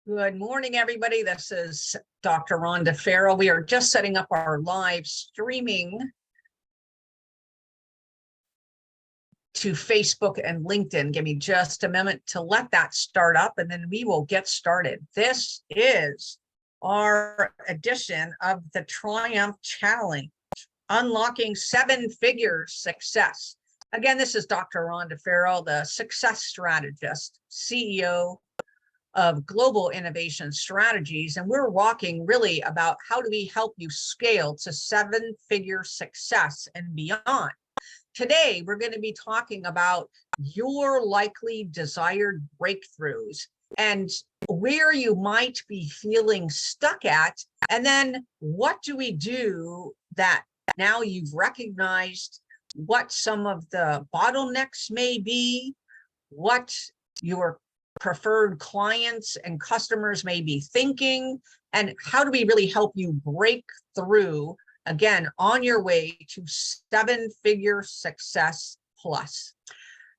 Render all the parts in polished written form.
Good morning, everybody. This is Dr. Rhonda Farrell. We are just setting up our live streaming to Facebook and LinkedIn. Give me just a moment to let that start up, and then we will get started. This is our edition of the Triumph Challenge, Unlocking Seven-Figure Success. Again, this is Dr. Rhonda Farrell, the success strategist, CEO of Global Innovation Strategies, and we're walking really about how do we help you scale to seven-figure success and beyond. Today, we're going to be talking about your likely desired breakthroughs and where you might be feeling stuck at, and then what do we do that now you've recognized what some of the bottlenecks may be, what your preferred clients and customers may be thinking, and how do we really help you break through, again, on your way to seven-figure success plus.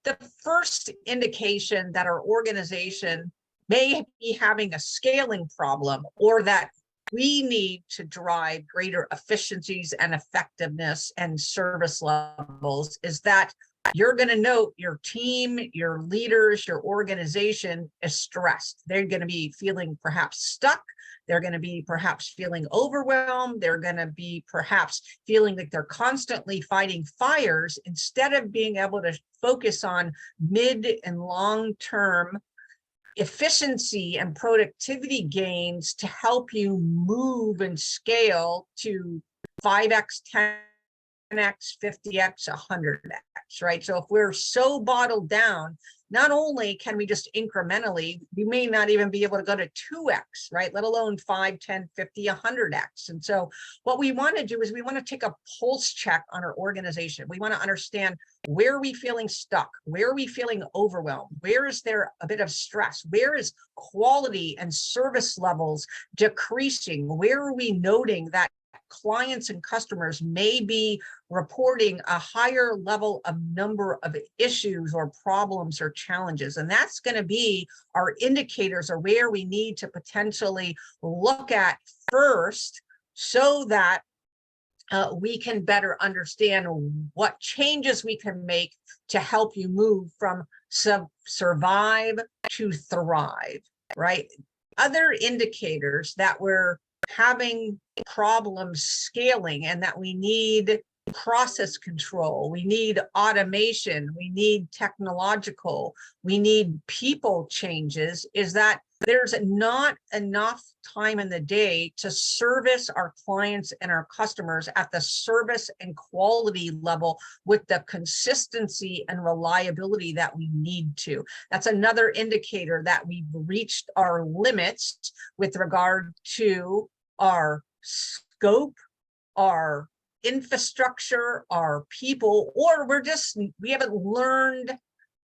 The first indication that our organization may be having a scaling problem, or that we need to drive greater efficiencies and effectiveness and service levels, is that you're going to note your team, your leaders, your organization is stressed. They're going to be feeling perhaps stuck. They're going to be perhaps feeling overwhelmed. They're going to be perhaps feeling like they're constantly fighting fires instead of being able to focus on mid and long-term efficiency and productivity gains to help you move and scale to 5x, 10x, 50x, 100x, right? So if we're so bottled down, not only can we just incrementally, we may not even be able to go to 2x, right? Let alone 5, 10, 50, 100x. And so what we want to do is we want to take a pulse check on our organization. We want to understand, where are we feeling stuck? Where are we feeling overwhelmed? Where is there a bit of stress? Where is quality and service levels decreasing? Where are we noting that clients and customers may be reporting a higher level of number of issues or problems or challenges? And that's going to be our indicators of where we need to potentially look at first, so that we can better understand what changes we can make to help you move from survive to thrive, right? Other indicators that we're having problems scaling and that we need process control, we need automation, we need technological, we need people changes, is that there's not enough time in the day to service our clients and our customers at the service and quality level with the consistency and reliability that we need to. That's another indicator that we've reached our limits with regard to our scope, our infrastructure, our people, or we haven't learned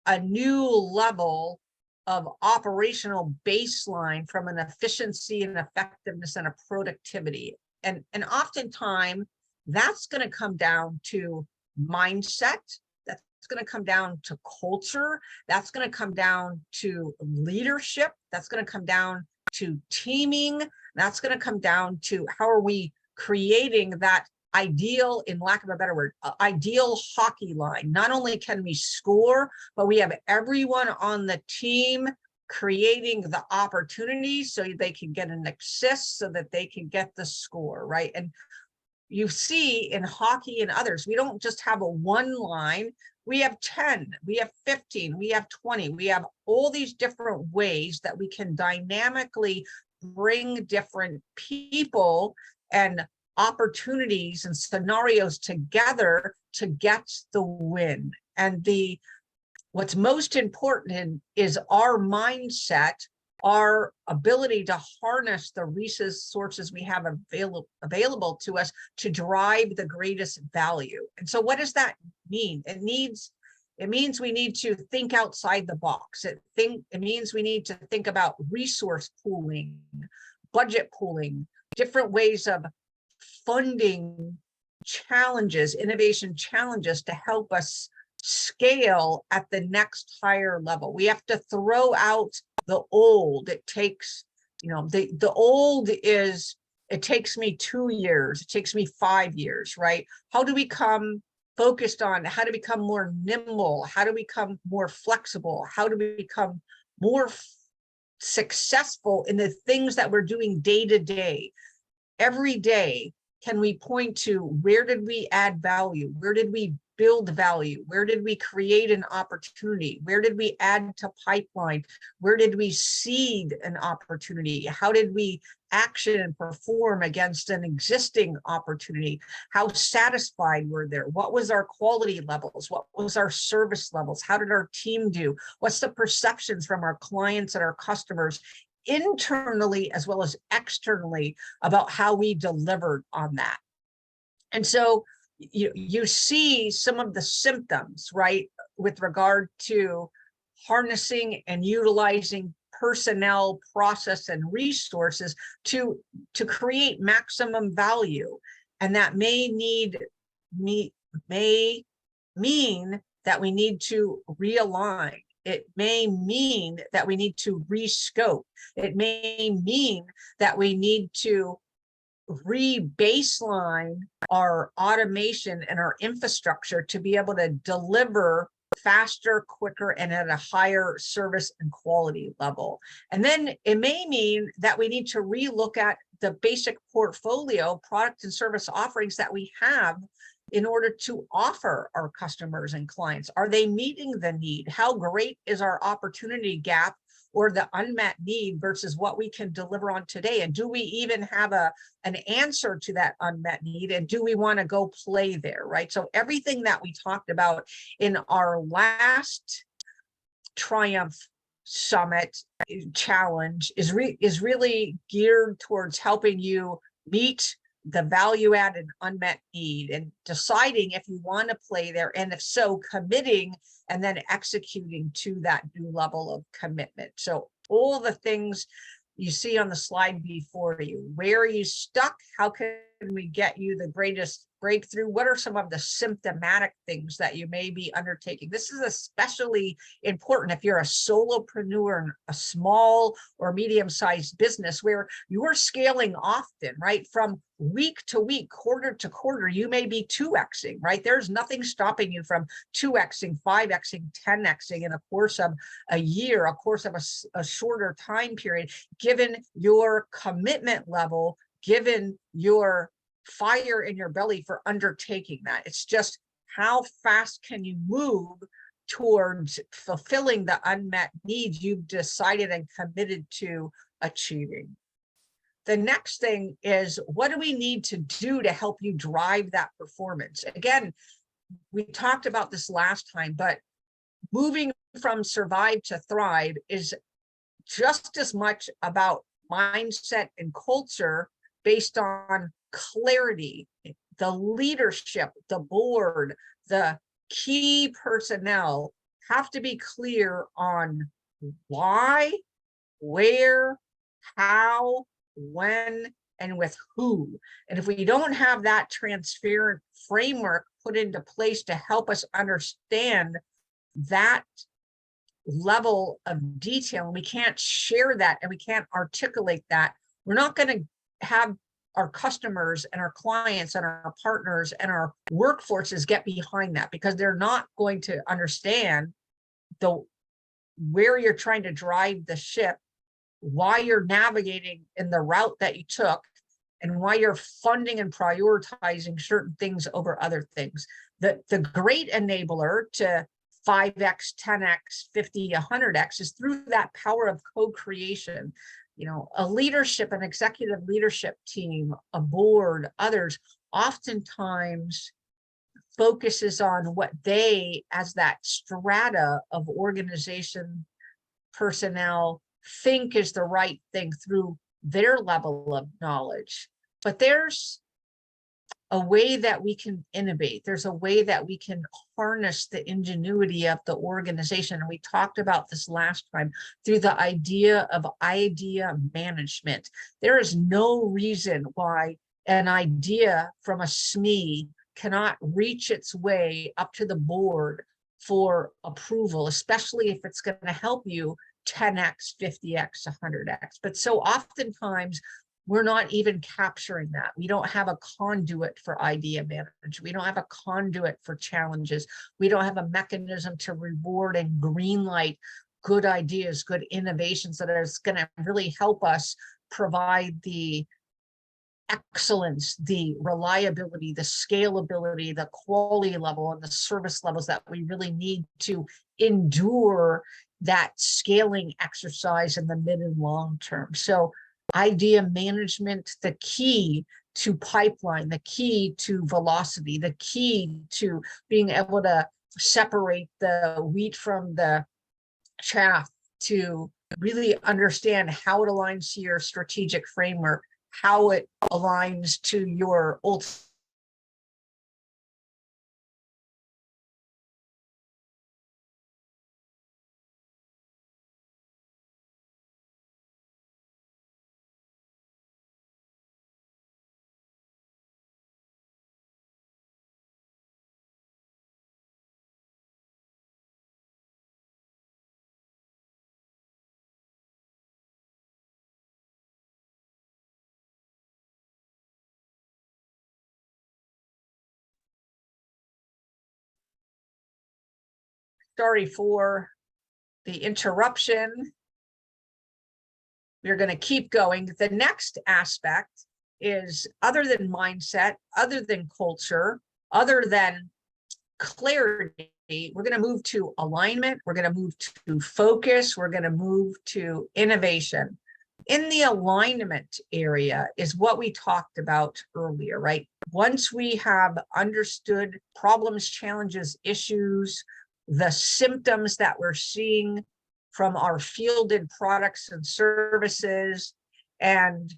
a new level of operational baseline from an efficiency and effectiveness and a productivity. And oftentimes that's going to come down to mindset. That's going to come down to culture. That's going to come down to leadership. That's going to come down to teaming. That's going to come down to how are we creating that ideal, in lack of a better word, ideal hockey line. Not only can we score, but we have everyone on the team creating the opportunities so they can get an assist, so that they can get the score, right? And you see in hockey and others, we don't just have a one line. We have 10, we have 15, we have 20. We have all these different ways that we can dynamically bring different people and opportunities and scenarios together to get the win. And what's most important is our mindset, our ability to harness the resources we have available to us to drive the greatest value. And so what does that mean? It means we need to think outside the box. It means we need to think about resource pooling, budget pooling, different ways of funding challenges, innovation challenges to help us scale at the next higher level. We have to throw out the old. It takes The old is, it takes me 2 years, it takes me 5 years, right? How do we become focused on how to become more nimble? How to become more flexible? How to become more successful in the things that we're doing day to day? Every day, can we point to where did we add value? Where did we build value? Where did we create an opportunity? Where did we add to pipeline? Where did we seed an opportunity? How did we action and perform against an existing opportunity? How satisfied were there? What was our quality levels? What was our service levels? How did our team do? What's the perceptions from our clients and our customers, internally as well as externally, about how we delivered on that? And so you see some of the symptoms, right, with regard to harnessing and utilizing personnel, process, and resources to create maximum value. And that may mean that we need to realign. It may mean that we need to rescope. It may mean that we need to re-baseline our automation and our infrastructure to be able to deliver faster, quicker, and at a higher service and quality level. And then it may mean that we need to relook at the basic portfolio, product and service offerings that we have in order to offer our customers and clients. Are they meeting the need? How great is our opportunity gap or the unmet need versus what we can deliver on today? And do we even have an answer to that unmet need? And do we want to go play there, right? So everything that we talked about in our last Triumph Summit challenge is really geared towards helping you meet the value added unmet need and deciding if you want to play there, and if so, committing and then executing to that new level of commitment. So all the things you see on the slide before you, where are you stuck? How can we get you the greatest breakthrough? What are some of the symptomatic things that you may be undertaking? This is especially important if you're a solopreneur, a small or medium-sized business where you're scaling often, right? From week to week, quarter to quarter, you may be 2xing, right? There's nothing stopping you from 2xing, 5xing, 10xing in a course of a year, a course of a shorter time period, given your commitment level, given your fire in your belly for undertaking that. It's just how fast can you move towards fulfilling the unmet needs you've decided and committed to achieving. The next thing is, what do we need to do to help you drive that performance? Again, we talked about this last time, but moving from survive to thrive is just as much about mindset and culture based on clarity. The leadership, the board, the key personnel have to be clear on why, where, how, when, and with who. And if we don't have that transparent framework put into place to help us understand that level of detail, and we can't share that and we can't articulate that, we're not going to have our customers and our clients and our partners and our workforces get behind that, because they're not going to understand where you're trying to drive the ship, why you're navigating in the route that you took, and why you're funding and prioritizing certain things over other things. The great enabler to 5x, 10x, 50, 100x is through that power of co-creation. A leadership, an executive leadership team, a board, others, oftentimes focuses on what they, as that strata of organization personnel, think is the right thing through their level of knowledge. But there's a way that we can innovate. There's a way that we can harness the ingenuity of the organization. And we talked about this last time through the idea of idea management. There is no reason why an idea from a SME cannot reach its way up to the board for approval, especially if it's going to help you 10x, 50x, 100x. But so oftentimes we're not even capturing that. We don't have a conduit for idea management. We don't have a conduit for challenges. We don't have a mechanism to reward and greenlight good ideas, good innovations that is going to really help us provide the excellence, the reliability, the scalability, the quality level, and the service levels that we really need to endure that scaling exercise in the mid and long term. So idea management, the key to pipeline, the key to velocity, the key to being able to separate the wheat from the chaff, to really understand how it aligns to your strategic framework, how it aligns to your ultimate. Sorry for the interruption. We're going to keep going. The next aspect is, other than mindset, other than culture, other than clarity, we're going to move to alignment. We're going to move to focus. We're going to move to innovation. In the alignment area is what we talked about earlier, right? Once we have understood problems, challenges, issues, the symptoms that we're seeing from our fielded products and services, and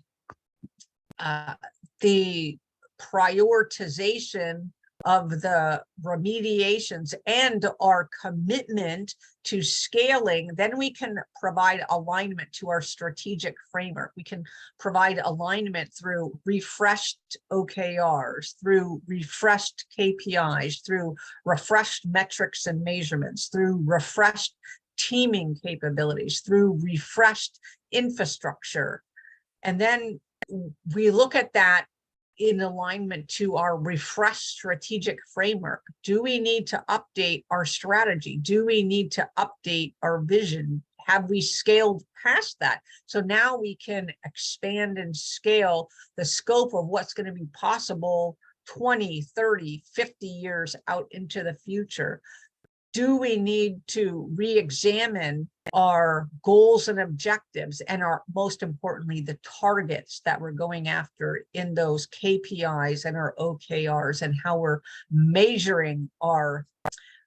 the prioritization of the remediations and our commitment to scaling, then we can provide alignment to our strategic framework. We can provide alignment through refreshed OKRs, through refreshed KPIs, through refreshed metrics and measurements, through refreshed teaming capabilities, through refreshed infrastructure. And then we look at that in alignment to our refreshed strategic framework. Do we need to update our strategy? Do we need to update our vision? Have we scaled past that? So now we can expand and scale the scope of what's going to be possible 20, 30, 50 years out into the future. Do we need to re-examine our goals and objectives, and our, most importantly, the targets that we're going after in those KPIs and our OKRs, and how we're measuring our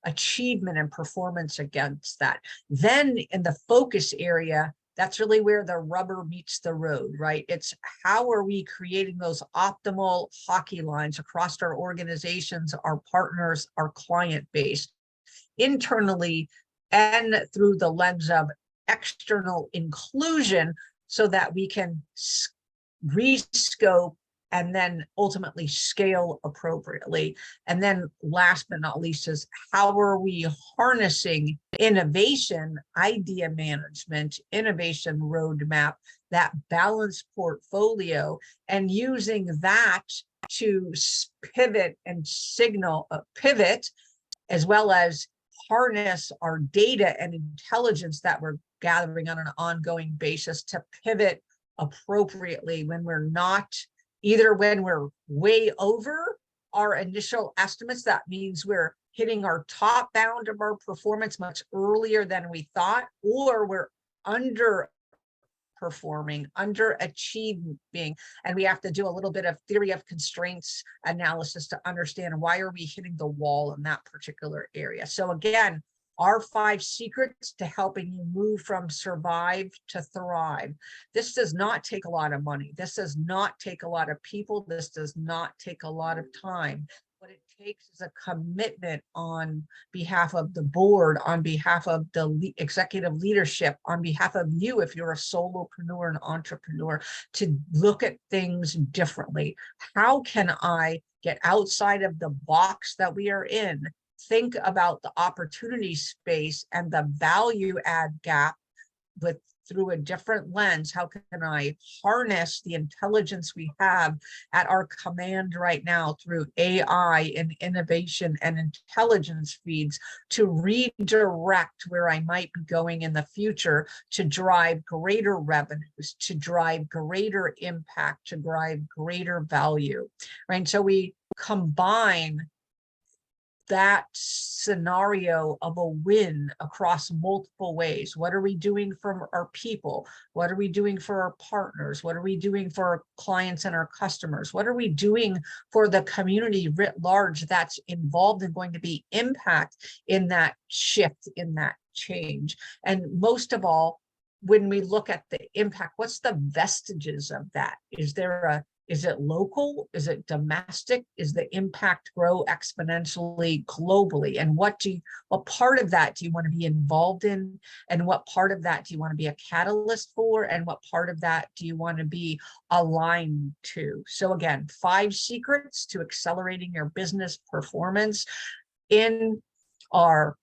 achievement and performance against that? Then in the focus area, that's really where the rubber meets the road, right? It's how are we creating those optimal hockey lines across our organizations, our partners, our client base, internally and through the lens of external inclusion, so that we can rescope and then ultimately scale appropriately. And then last but not least is, how are we harnessing innovation, idea management, innovation roadmap, that balanced portfolio, and using that to pivot and signal pivot, as well as harness our data and intelligence that we're gathering on an ongoing basis to pivot appropriately when we're not, either when we're way over our initial estimates, that means we're hitting our top bound of our performance much earlier than we thought, or we're underperforming, underachieving, and we have to do a little bit of theory of constraints analysis to understand why are we hitting the wall in that particular area. So again, our 5 secrets to helping you move from survive to thrive. This does not take a lot of money. This does not take a lot of people. This does not take a lot of time. What it takes is a commitment on behalf of the board, on behalf of the executive leadership, on behalf of you, if you're a solopreneur and entrepreneur, to look at things differently. How can I get outside of the box that we are in? Think about the opportunity space and the value add gap with through a different lens. How can I harness the intelligence we have at our command right now through AI and innovation and intelligence feeds to redirect where I might be going in the future to drive greater revenues, to drive greater impact, to drive greater value, right? So we combine that scenario of a win across multiple ways. What are we doing for our people? What are we doing for our partners? What are we doing for our clients and our customers? What are we doing for the community writ large that's involved and going to be impact in that shift, in that change? And most of all, when we look at the impact, what's the vestiges of that? Is it local? Is it domestic? Is the impact grow exponentially globally? And what part of that do you want to be involved in? And what part of that do you want to be a catalyst for? And what part of that do you want to be aligned to? So again, 5 secrets to accelerating your business performance on our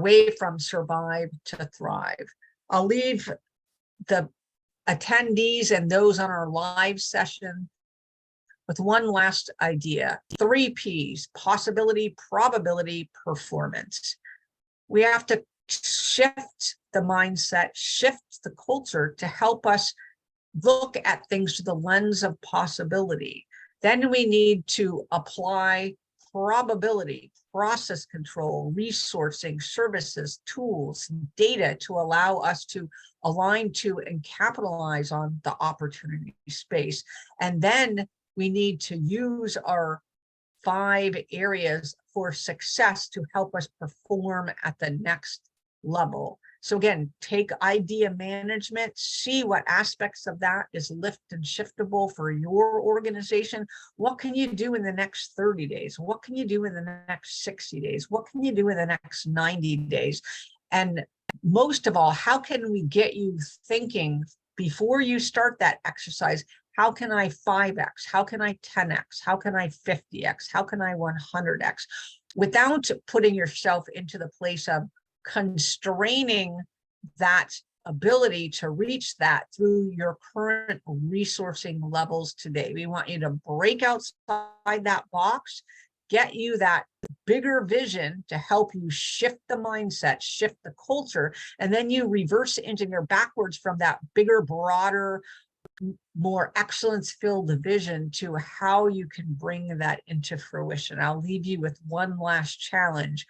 way from survive to thrive. I'll leave the attendees and those on our live session with one last idea. 3 P's: possibility, probability, performance. We have to shift the mindset, shift the culture to help us look at things through the lens of possibility. Then we need to apply probability, process control, resourcing, services, tools, data to allow us to align to and capitalize on the opportunity space. And then we need to use our 5 areas for success to help us perform at the next level. So again, take idea management, see what aspects of that is lift and shiftable for your organization. What can you do in the next 30 days? What can you do in the next 60 days? What can you do in the next 90 days? And most of all, how can we get you thinking before you start that exercise? How can I 5x? How can I 10x? How can I 50x? How can I 100x? Without putting yourself into the place of constraining that ability to reach that through your current resourcing levels today. We want you to break outside that box, get you that bigger vision to help you shift the mindset, shift the culture, and then you reverse engineer backwards from that bigger, broader, more excellence-filled vision to how you can bring that into fruition. I'll leave you with one last challenge.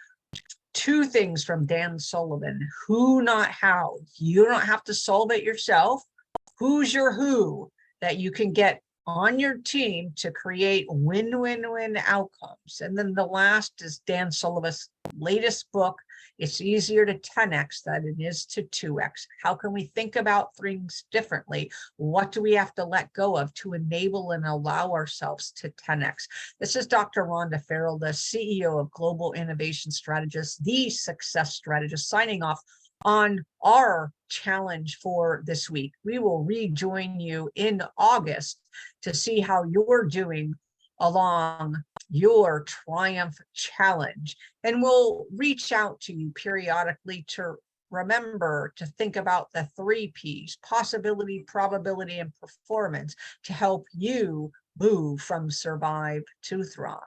2 things from Dan Sullivan: who, not how. You don't have to solve it yourself. Who's your who that you can get on your team to create win-win-win outcomes. And then the last is Dan Sullivan's latest book, It's Easier to 10x than it is to 2x. How can we think about things differently? What do we have to let go of to enable and allow ourselves to 10x? This is Dr. Rhonda Farrell, the CEO of Global Innovation Strategist, the Success Strategist, signing off on our challenge for this week. We will rejoin you in August to see how you're doing along your Triumph Challenge. And we'll reach out to you periodically to remember to think about the 3 P's: possibility, probability, and performance, to help you move from survive to thrive.